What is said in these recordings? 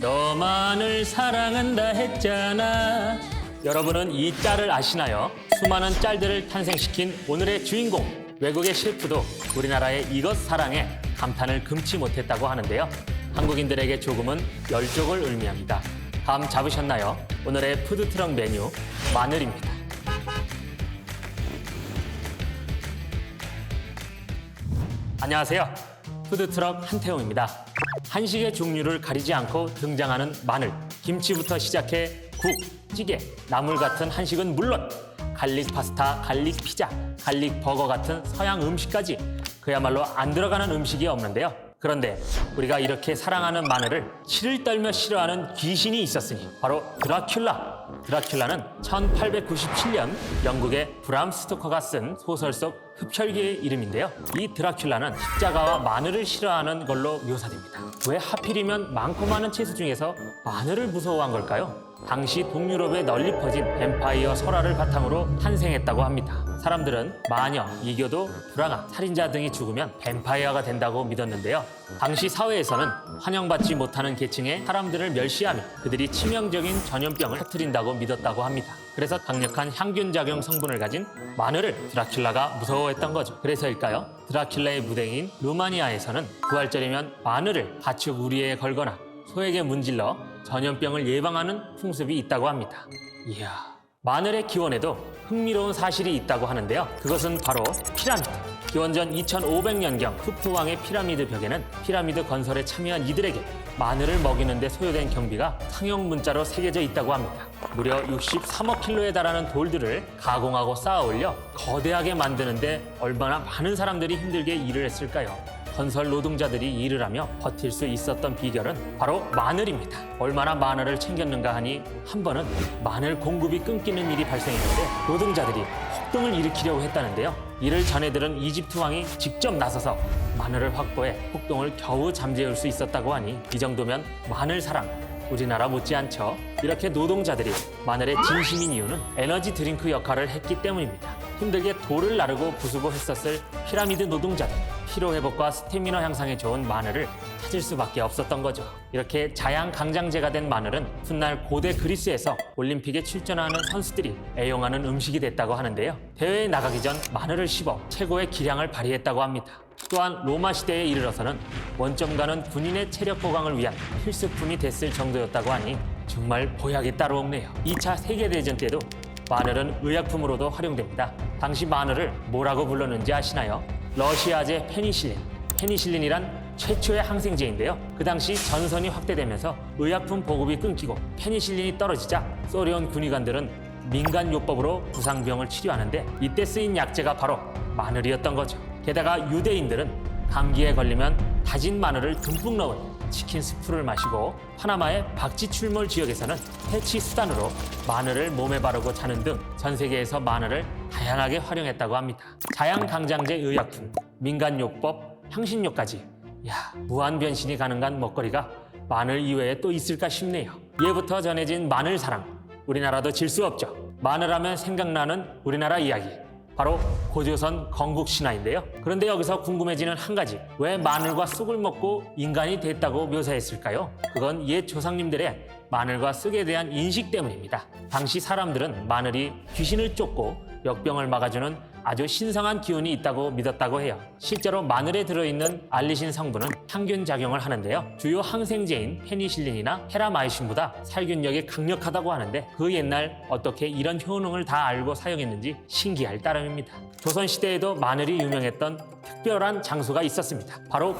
너만을 사랑한다 했잖아. 여러분은 이 짤을 아시나요? 수많은 짤들을 탄생시킨 오늘의 주인공, 외국의 셰프도 우리나라의 이것 사랑에 감탄을 금치 못했다고 하는데요. 한국인들에게 조금은 열족을 의미합니다. 감 잡으셨나요? 오늘의 푸드트럭 메뉴, 마늘입니다. 안녕하세요. 푸드트럭 한태웅입니다. 한식의 종류를 가리지 않고 등장하는 마늘, 김치부터 시작해 국, 찌개, 나물 같은 한식은 물론 갈릭 파스타, 갈릭 피자, 갈릭 버거 같은 서양 음식까지 그야말로 안 들어가는 음식이 없는데요. 그런데 우리가 이렇게 사랑하는 마늘을 치를 떨며 싫어하는 귀신이 있었으니 바로 드라큘라. 드라큘라는 1897년 영국의 브람 스토커가 쓴 소설 속 흡혈귀의 이름인데요. 이 드라큘라는 십자가와 마늘을 싫어하는 걸로 묘사됩니다. 왜 하필이면 많고 많은 채소 중에서 마늘을 무서워한 걸까요? 당시 동유럽에 널리 퍼진 뱀파이어 설화를 바탕으로 탄생했다고 합니다. 사람들은 마녀, 이교도, 불황아, 살인자 등이 죽으면 뱀파이어가 된다고 믿었는데요. 당시 사회에서는 환영받지 못하는 계층의 사람들을 멸시하며 그들이 치명적인 전염병을 터뜨린다고 믿었다고 합니다. 그래서 강력한 향균작용 성분을 가진 마늘을 드라큘라가 무서워했던 거죠. 그래서일까요? 드라큘라의 무대인 루마니아에서는 부활절이면 마늘을 가축 우리에 걸거나 소에게 문질러 전염병을 예방하는 풍습이 있다고 합니다. 이야, 마늘의 기원에도 흥미로운 사실이 있다고 하는데요. 그것은 바로 피라미드. 기원전 2500년경 흡프 왕의 피라미드 벽에는 피라미드 건설에 참여한 이들에게 마늘을 먹이는 데 소요된 경비가 상형 문자로 새겨져 있다고 합니다. 무려 63억 킬로에 달하는 돌들을 가공하고 쌓아 올려 거대하게 만드는데 얼마나 많은 사람들이 힘들게 일을 했을까요? 건설 노동자들이 일을 하며 버틸 수 있었던 비결은 바로 마늘입니다. 얼마나 마늘을 챙겼는가 하니 한 번은 마늘 공급이 끊기는 일이 발생했는데 노동자들이 폭동을 일으키려고 했다는데요. 이를 전해들은 이집트 왕이 직접 나서서 마늘을 확보해 폭동을 겨우 잠재울 수 있었다고 하니 이 정도면 마늘 사랑, 우리나라 못지않죠. 이렇게 노동자들이 마늘의 진심인 이유는 에너지 드링크 역할을 했기 때문입니다. 힘들게 돌을 나르고 부수고 했었을 피라미드 노동자들, 피로회복과 스태미너 향상에 좋은 마늘을 찾을 수밖에 없었던 거죠. 이렇게 자양강장제가 된 마늘은 훗날 고대 그리스에서 올림픽에 출전하는 선수들이 애용하는 음식이 됐다고 하는데요. 대회에 나가기 전 마늘을 씹어 최고의 기량을 발휘했다고 합니다. 또한 로마 시대에 이르러서는 원점가는 군인의 체력 보강을 위한 필수품이 됐을 정도였다고 하니 정말 보약이 따로 없네요. 2차 세계대전 때도 마늘은 의약품으로도 활용됩니다. 당시 마늘을 뭐라고 불렀는지 아시나요? 러시아제 페니실린. 페니실린이란 최초의 항생제인데요. 그 당시 전선이 확대되면서 의약품 보급이 끊기고 페니실린이 떨어지자 소련 군의관들은 민간요법으로 부상병을 치료하는데 이때 쓰인 약재가 바로 마늘이었던 거죠. 게다가 유대인들은 감기에 걸리면 다진 마늘을 듬뿍 넣은 치킨 스프를 마시고 파나마의 박쥐출몰 지역에서는 해치 수단으로 마늘을 몸에 바르고 자는 등 전 세계에서 마늘을 다양하게 활용했다고 합니다. 자양강장제 의약품, 민간요법, 향신료까지 무한 변신이 가능한 먹거리가 마늘 이외에 또 있을까 싶네요. 예부터 전해진 마늘 사랑, 우리나라도 질 수 없죠. 마늘하면 생각나는 우리나라 이야기, 바로 고조선 건국신화인데요. 그런데 여기서 궁금해지는 한 가지, 왜 마늘과 쑥을 먹고 인간이 됐다고 묘사했을까요? 그건 옛 조상님들의 마늘과 쑥에 대한 인식 때문입니다. 당시 사람들은 마늘이 귀신을 쫓고 역병을 막아주는 아주 신성한 기운이 있다고 믿었다고 해요. 실제로 마늘에 들어있는 알리신 성분은 항균 작용을 하는데요. 주요 항생제인 페니실린이나 헤라마이신보다 살균력이 강력하다고 하는데 그 옛날 어떻게 이런 효능을 다 알고 사용했는지 신기할 따름입니다. 조선시대에도 마늘이 유명했던 특별한 장소가 있었습니다. 바로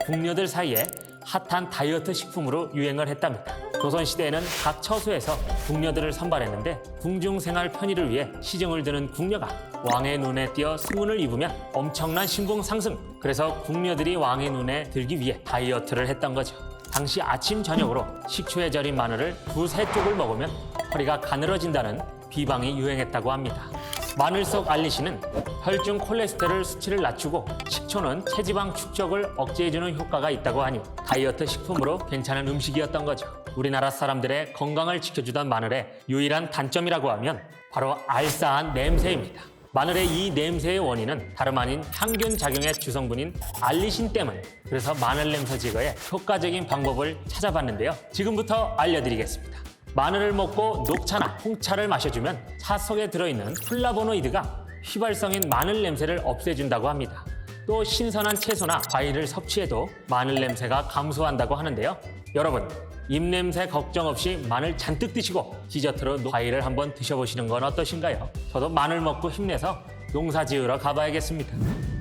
궁녀들 사이에 핫한 다이어트 식품으로 유행을 했답니다. 조선시대에는 각 처소에서 궁녀들을 선발했는데 궁중 생활 편의를 위해 시중을 드는 궁녀가 왕의 눈에 띄어 승운을 입으면 엄청난 신분 상승. 그래서 궁녀들이 왕의 눈에 들기 위해 다이어트를 했던 거죠. 당시 아침 저녁으로 식초에 절인 마늘을 2-3쪽을 먹으면 허리가 가늘어진다는 비방이 유행했다고 합니다. 마늘 속 알리신은 혈중 콜레스테롤 수치를 낮추고 식초는 체지방 축적을 억제해주는 효과가 있다고 하니 다이어트 식품으로 괜찮은 음식이었던 거죠. 우리나라 사람들의 건강을 지켜주던 마늘의 유일한 단점이라고 하면 바로 알싸한 냄새입니다. 마늘의 이 냄새의 원인은 다름 아닌 항균 작용의 주성분인 알리신 때문. 그래서 마늘 냄새 제거에 효과적인 방법을 찾아봤는데요. 지금부터 알려드리겠습니다. 마늘을 먹고 녹차나 홍차를 마셔주면 차 속에 들어있는 플라보노이드가 휘발성인 마늘 냄새를 없애준다고 합니다. 또 신선한 채소나 과일을 섭취해도 마늘 냄새가 감소한다고 하는데요. 여러분, 입냄새 걱정 없이 마늘 잔뜩 드시고 디저트로 과일을 한번 드셔보시는 건 어떠신가요? 저도 마늘 먹고 힘내서 농사 지으러 가봐야겠습니다.